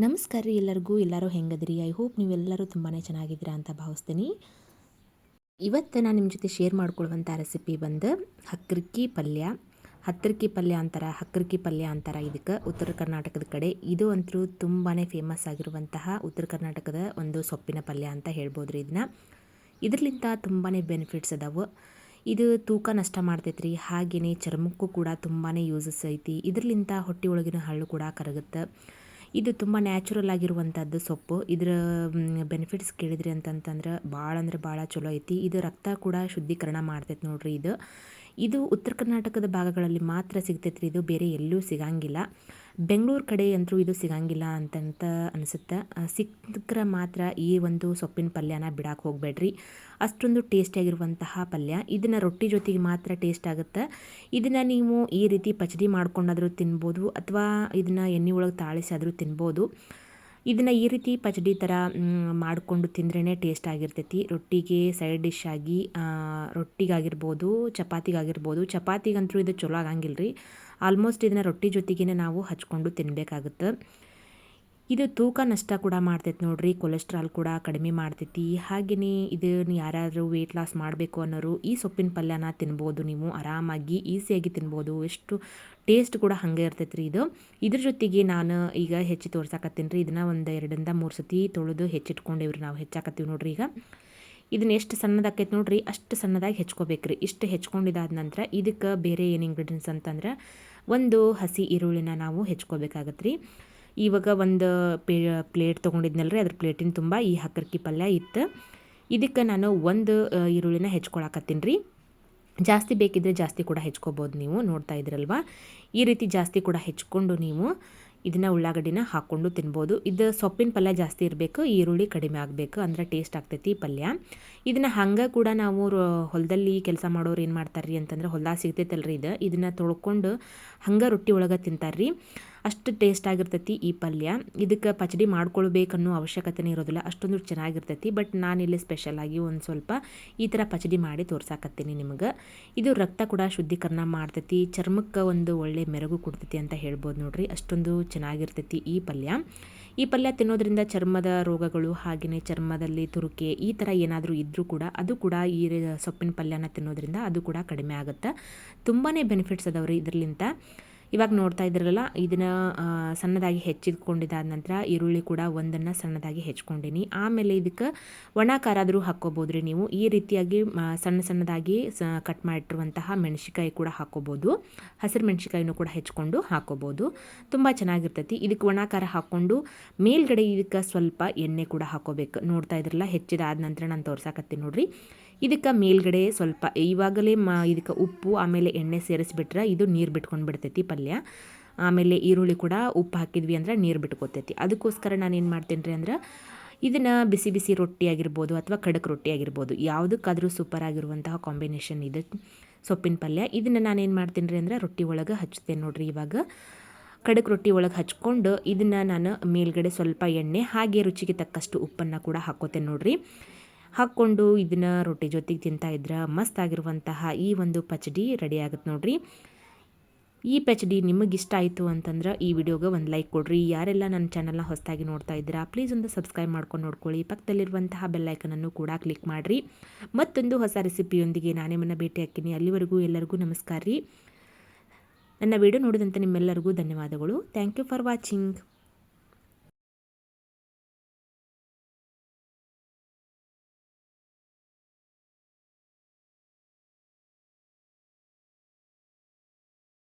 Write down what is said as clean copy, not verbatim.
ನಮಸ್ಕಾರ ರೀ ಎಲ್ಲರಿಗೂ. ಎಲ್ಲರೂ ಹೆಂಗದ್ರಿ? ಐ ಹೋಪ್ ನೀವೆಲ್ಲರೂ ತುಂಬಾ ಚೆನ್ನಾಗಿದ್ದೀರಾ ಅಂತ ಭಾವಿಸ್ತೀನಿ. ಇವತ್ತು ನಾನು ನಿಮ್ಮ ಜೊತೆ ಶೇರ್ ಮಾಡ್ಕೊಳ್ಳುವಂಥ ರೆಸಿಪಿ ಬಂದು ಹಕ್ಕರಕ್ಕಿ ಪಲ್ಯ. ಹಕ್ಕರಕ್ಕಿ ಪಲ್ಯ ಅಂತಾರೆ ಇದಕ್ಕೆ ಉತ್ತರ ಕರ್ನಾಟಕದ ಕಡೆ. ಇದು ಅಂತೂ ತುಂಬಾ ಫೇಮಸ್ ಆಗಿರುವಂತಹ ಉತ್ತರ ಕರ್ನಾಟಕದ ಒಂದು ಸೊಪ್ಪಿನ ಪಲ್ಯ ಅಂತ ಹೇಳ್ಬೋದು ರೀ. ಇದರಿಂದ ತುಂಬಾ ಬೆನಿಫಿಟ್ಸ್ ಅದಾವೆ. ಇದು ತೂಕ ನಷ್ಟ ಮಾಡ್ತೈತ್ರಿ. ಹಾಗೆಯೇ ಚರ್ಮಕ್ಕೂ ಕೂಡ ತುಂಬಾ ಯೂಸಸ್ ಐತಿ. ಇದರಿಂದ ಹೊಟ್ಟೆ ಒಳಗಿನ ಹಳ್ಳು ಕೂಡ ಕರಗುತ್ತೆ. ಇದು ತುಂಬ ನ್ಯಾಚುರಲ್ ಆಗಿರುವಂಥದ್ದು ಸೊಪ್ಪು. ಇದರ ಬೆನಿಫಿಟ್ಸ್ ಕೇಳಿದ್ರಿ ಅಂತಂತಂದ್ರೆ ಭಾಳ ಚಲೋ ಐತಿ. ಇದು ರಕ್ತ ಕೂಡ ಶುದ್ಧೀಕರಣ ಮಾಡ್ತೈತೆ ನೋಡ್ರಿ. ಇದು ಉತ್ತರ ಕರ್ನಾಟಕದ ಭಾಗಗಳಲ್ಲಿ ಮಾತ್ರ ಸಿಗ್ತೈತ್ರಿ. ಇದು ಬೇರೆ ಎಲ್ಲೂ ಸಿಗಂಗಿಲ್ಲ. ಬೆಂಗಳೂರು ಕಡೆ ಅಂತೂ ಇದು ಸಿಗಂಗಿಲ್ಲ ಅಂತಂತ ಅನಿಸುತ್ತೆ. ಸಿಕ್ಕರೆ ಮಾತ್ರ ಈ ಒಂದು ಸೊಪ್ಪಿನ ಪಲ್ಯನ ಬಿಡಕ್ಕೆ ಹೋಗಬೇಡ್ರಿ. ಅಷ್ಟೊಂದು ಟೇಸ್ಟಿಯಾಗಿರುವಂತಹ ಪಲ್ಯ. ಇದನ್ನು ರೊಟ್ಟಿ ಜೊತೆಗೆ ಮಾತ್ರ ಟೇಸ್ಟ್ ಆಗುತ್ತೆ. ಇದನ್ನು ನೀವು ಈ ರೀತಿ ಪಚಡಿ ಮಾಡ್ಕೊಂಡಾದರೂ ತಿನ್ಬೋದು, ಅಥವಾ ಇದನ್ನು ಎಣ್ಣೆ ಒಳಗೆ ತಾಳಿಸಿ ಆದರೂ ತಿನ್ಬೋದು. ಇದನ್ನು ಈ ರೀತಿ ಪಚಡಿ ಥರ ಮಾಡಿಕೊಂಡು ತಿಂದ್ರೇ ಟೇಸ್ಟ್ ಆಗಿರ್ತೈತಿ. ರೊಟ್ಟಿಗೆ ಸೈಡ್ ಡಿಶ್ ಆಗಿ ರೊಟ್ಟಿಗಾಗಿರ್ಬೋದು, ಚಪಾತಿಗಂತೂ ಇದು ಚಲೋ ಆಗಂಗಿಲ್ಲ ರೀ. ಆಲ್ಮೋಸ್ಟ್ ಇದನ್ನು ರೊಟ್ಟಿ ಜೊತೆಗೇ ನಾವು ಹಚ್ಕೊಂಡು ತಿನ್ನಬೇಕಾಗುತ್ತೆ. ಇದು ತೂಕ ನಷ್ಟ ಕೂಡ ಮಾಡ್ತೈತೆ ನೋಡ್ರಿ. ಕೊಲೆಸ್ಟ್ರಾಲ್ ಕೂಡ ಕಡಿಮೆ ಮಾಡ್ತೈತಿ. ಹಾಗೆಯೇ ಇದನ್ನು ಯಾರಾದರೂ ವೆಯ್ಟ್ ಲಾಸ್ ಮಾಡಬೇಕು ಅನ್ನೋರು ಈ ಸೊಪ್ಪಿನ ಪಲ್ಯನ ತಿನ್ಬೋದು. ನೀವು ಆರಾಮಾಗಿ ಈಸಿಯಾಗಿ ತಿನ್ಬೋದು. ಎಷ್ಟು ಟೇಸ್ಟ್ ಕೂಡ ಹಾಗೆ ಇರ್ತೈತೆ ರೀ. ಇದ್ರ ಜೊತೆಗೆ ನಾನು ಈಗ ಹೆಚ್ಚಿ ತೋರ್ಸಾಕತ್ತೀನಿ ರೀ. ಇದನ್ನು ಒಂದು 2-3 ಸತಿ ತೊಳೆದು ಹೆಚ್ಚಿಟ್ಕೊಂಡೇವ್ರಿ. ನಾವು ಹೆಚ್ಚಾಕತ್ತೀವಿ ನೋಡ್ರಿ. ಈಗ ಇದನ್ನ ಎಷ್ಟು ಸಣ್ಣದಾಕೈತೆ ನೋಡ್ರಿ, ಅಷ್ಟು ಸಣ್ಣದಾಗಿ ಹೆಚ್ಕೋಬೇಕ್ರಿ. ಇಷ್ಟು ಹೆಚ್ಕೊಂಡಿದ್ದಾದ ನಂತರ ಇದಕ್ಕೆ ಬೇರೆ ಏನು ಇಂಗ್ರೀಡಿಯೆಂಟ್ಸ್ ಅಂತಂದ್ರೆ, ಒಂದು ಹಸಿ ಈರುಳ್ಳಿನ ನಾವು ಹೆಚ್ಕೋಬೇಕಾಗತ್ತೆ ರೀ. ಇವಾಗ ಒಂದು ಪ್ಲೇಟ್ ತೊಗೊಂಡಿದ್ನಲ್ರಿ, ಅದ್ರ ಪ್ಲೇಟಿನ ತುಂಬ ಈ ಹಕ್ಕರಕ್ಕಿ ಪಲ್ಯ ಇತ್ತು. ಇದಕ್ಕೆ ನಾನು ಒಂದು ಈರುಳ್ಳಿನ ಹೆಚ್ಕೊಳಕತ್ತೀನಿ ರೀ. ಜಾಸ್ತಿ ಬೇಕಿದ್ರೆ ಜಾಸ್ತಿ ಕೂಡ ಹೆಚ್ಕೋಬೋದು. ನೀವು ನೋಡ್ತಾ ಇದ್ರಲ್ವ, ಈ ರೀತಿ ಜಾಸ್ತಿ ಕೂಡ ಹೆಚ್ಕೊಂಡು ನೀವು ಇದನ್ನು ಉಳ್ಳಾಗಡ್ಡಿನ ಹಾಕ್ಕೊಂಡು ತಿನ್ಬೋದು. ಇದು ಸೊಪ್ಪಿನ ಪಲ್ಯ ಜಾಸ್ತಿ ಇರಬೇಕು, ಈರುಳ್ಳಿ ಕಡಿಮೆ ಆಗಬೇಕು, ಅಂದರೆ ಟೇಸ್ಟ್ ಆಗ್ತೈತಿ ಪಲ್ಯ. ಇದನ್ನು ಹಂಗೆ ಕೂಡ ನಾವು ಹೊಲದಲ್ಲಿ ಕೆಲಸ ಮಾಡೋರು ಏನು ಮಾಡ್ತಾರ್ರಿ ಅಂತಂದ್ರೆ, ಹೊಲ್ದಾಗ ಸಿಗ್ತೈತಲ್ರಿ ಇದನ್ನು ತೊಳ್ಕೊಂಡು ಹಂಗೆ ರೊಟ್ಟಿ ಒಳಗೆ ತಿಂತಾರ್ರಿ. ಅಷ್ಟು ಟೇಸ್ಟ್ ಆಗಿರ್ತೈತಿ ಈ ಪಲ್ಯ. ಇದಕ್ಕೆ ಪಚಡಿ ಮಾಡ್ಕೊಳ್ಬೇಕನ್ನೋ ಅವಶ್ಯಕತೆನೇ ಇರೋದಿಲ್ಲ, ಅಷ್ಟೊಂದು ಚೆನ್ನಾಗಿರ್ತೈತಿ. ಬಟ್ ನಾನಿಲ್ಲಿ ಸ್ಪೆಷಲಾಗಿ ಒಂದು ಸ್ವಲ್ಪ ಈ ಥರ ಪಚಡಿ ಮಾಡಿ ತೋರ್ಸಾಕತ್ತೀನಿ ನಿಮ್ಗೆ. ಇದು ರಕ್ತ ಕೂಡ ಶುದ್ಧೀಕರಣ ಮಾಡ್ತೈತಿ, ಚರ್ಮಕ್ಕೆ ಒಂದು ಒಳ್ಳೆ ಮೆರುಗು ಕೊಡ್ತೈತಿ ಅಂತ ಹೇಳ್ಬೋದು ನೋಡ್ರಿ. ಅಷ್ಟೊಂದು ಚೆನ್ನಾಗಿರ್ತೈತಿ ಈ ಪಲ್ಯ ತಿನ್ನೋದ್ರಿಂದ ಚರ್ಮದ ರೋಗಗಳು, ಹಾಗೆಯೇ ಚರ್ಮದಲ್ಲಿ ತುರುಕೆ ಈ ಥರ ಏನಾದರೂ ಇದ್ದರೂ ಕೂಡ ಅದು ಕೂಡ ಈ ಸೊಪ್ಪಿನ ಪಲ್ಯನ ತಿನ್ನೋದ್ರಿಂದ ಅದು ಕೂಡ ಕಡಿಮೆ ಆಗುತ್ತೆ. ತುಂಬಾ ಬೆನಿಫಿಟ್ಸ್ ಅದಾವ್ರಿ ಇದರಲ್ಲಿಂದ. ಇವಾಗ ನೋಡ್ತಾ ಇದ್ರಲ್ಲ, ಇದನ್ನು ಸಣ್ಣದಾಗಿ ಹೆಚ್ಚಿಟ್ಕೊಂಡಿದ್ದಾದ ನಂತರ ಈರುಳ್ಳಿ ಕೂಡ ಒಂದನ್ನು ಸಣ್ಣದಾಗಿ ಹೆಚ್ಕೊಂಡೀನಿ. ಆಮೇಲೆ ಇದಕ್ಕೆ ಒಣ ಖಾರ ಆದರೂ ಹಾಕ್ಕೋಬೋದು ರೀ ನೀವು. ಈ ರೀತಿಯಾಗಿ ಸಣ್ಣದಾಗಿ ಕಟ್ ಮಾಡಿಟ್ಟಿರುವಂತಹ ಮೆಣಸಿಕಾಯಿ ಕೂಡ ಹಾಕ್ಕೋಬೋದು. ಹಸಿರು ಮೆಣಸಿಕಾಯಿನೂ ಕೂಡ ಹೆಚ್ಕೊಂಡು ಹಾಕ್ಕೋಬೋದು. ತುಂಬ ಚೆನ್ನಾಗಿರ್ತೈತಿ. ಇದಕ್ಕೆ ಒಣ ಖಾರ ಹಾಕ್ಕೊಂಡು ಮೇಲ್ಗಡೆ ಇದಕ್ಕೆ ಸ್ವಲ್ಪ ಎಣ್ಣೆ ಕೂಡ ಹಾಕ್ಕೋಬೇಕು. ನೋಡ್ತಾ ಇದ್ರಲ್ಲ, ಹೆಚ್ಚಿದಾದ ನಂತರ ನಾನು ತೋರ್ಸಾಕತ್ತೀನಿ ನೋಡ್ರಿ. ಇದಕ್ಕೆ ಮೇಲ್ಗಡೆ ಸ್ವಲ್ಪ ಇವಾಗಲೇ ಇದಕ್ಕೆ ಉಪ್ಪು ಆಮೇಲೆ ಎಣ್ಣೆ ಸೇರಿಸ್ಬಿಟ್ರೆ ಇದು ನೀರು ಬಿಟ್ಕೊಂಡು ಬಿಡ್ತೈತಿ ಪಲ್ಯ. ಆಮೇಲೆ ಈರುಳ್ಳಿ ಕೂಡ ಉಪ್ಪು ಹಾಕಿದ್ವಿ ಅಂದ್ರೆ ನೀರು ಬಿಟ್ಕೋತೈತಿ. ಅದಕ್ಕೋಸ್ಕರ ನಾನು ಏನು ಮಾಡ್ತೀನಿ ರೀ ಅಂದ್ರೆ, ಇದನ್ನು ಬಿಸಿ ಬಿಸಿ ರೊಟ್ಟಿ ಆಗಿರ್ಬೋದು ಅಥವಾ ಖಡಕ್ ರೊಟ್ಟಿ ಆಗಿರ್ಬೋದು, ಯಾವುದಕ್ಕಾದರೂ ಸೂಪರ್ ಆಗಿರುವಂತಹ ಕಾಂಬಿನೇಷನ್ ಇದು ಸೊಪ್ಪಿನ ಪಲ್ಯ. ಇದನ್ನು ನಾನೇನು ಮಾಡ್ತೀನಿ ರೀ ಅಂದ್ರೆ, ರೊಟ್ಟಿ ಒಳಗೆ ಹಚ್ತೇನೆ ನೋಡ್ರಿ. ಇವಾಗ ಖಡಕ್ ರೊಟ್ಟಿ ಒಳಗೆ ಹಚ್ಕೊಂಡು ಇದನ್ನು ನಾನು ಮೇಲ್ಗಡೆ ಸ್ವಲ್ಪ ಎಣ್ಣೆ ಹಾಗೆ ರುಚಿಗೆ ತಕ್ಕಷ್ಟು ಉಪ್ಪನ್ನು ಕೂಡ ಹಾಕ್ಕೋತೇನೆ ನೋಡ್ರಿ. ಹಾಕ್ಕೊಂಡು ಇದನ್ನು ರೊಟ್ಟಿ ಜೊತೆಗೆ ತಿಂತಾಯಿದ್ರೆ ಮಸ್ತ್ ಆಗಿರುವಂತಹ ಈ ಒಂದು ಪಚಡಿ ರೆಡಿ ಆಗುತ್ತೆ ನೋಡ್ರಿ. ಈ ಪಚಡಿ ನಿಮಗಿಷ್ಟ ಆಯಿತು ಅಂತಂದ್ರೆ ಈ ವಿಡಿಯೋಗೆ ಒಂದು ಲೈಕ್ ಕೊಡ್ರಿ. ಯಾರೆಲ್ಲ ನನ್ನ ಚಾನಲ್ನ ಹೊಸದಾಗಿ ನೋಡ್ತಾ ಇದ್ದೀರಾ, ಪ್ಲೀಸ್ ಒಂದು ಸಬ್ಸ್ಕ್ರೈಬ್ ಮಾಡ್ಕೊಂಡು ನೋಡ್ಕೊಳ್ಳಿ. ಪಕ್ಕದಲ್ಲಿರುವಂತಹ ಬೆಲ್ಲೈಕನನ್ನು ಕೂಡ ಕ್ಲಿಕ್ ಮಾಡಿರಿ. ಮತ್ತೊಂದು ಹೊಸ ರೆಸಿಪಿಯೊಂದಿಗೆ ನಾನೇ ಭೇಟಿ ಹಾಕ್ತೀನಿ. ಅಲ್ಲಿವರೆಗೂ ಎಲ್ಲರಿಗೂ ನಮಸ್ಕಾರ ರೀ. ನನ್ನ ವಿಡಿಯೋ ನೋಡಿದಂಥ ನಿಮ್ಮೆಲ್ಲರಿಗೂ ಧನ್ಯವಾದಗಳು. Thank you for watching.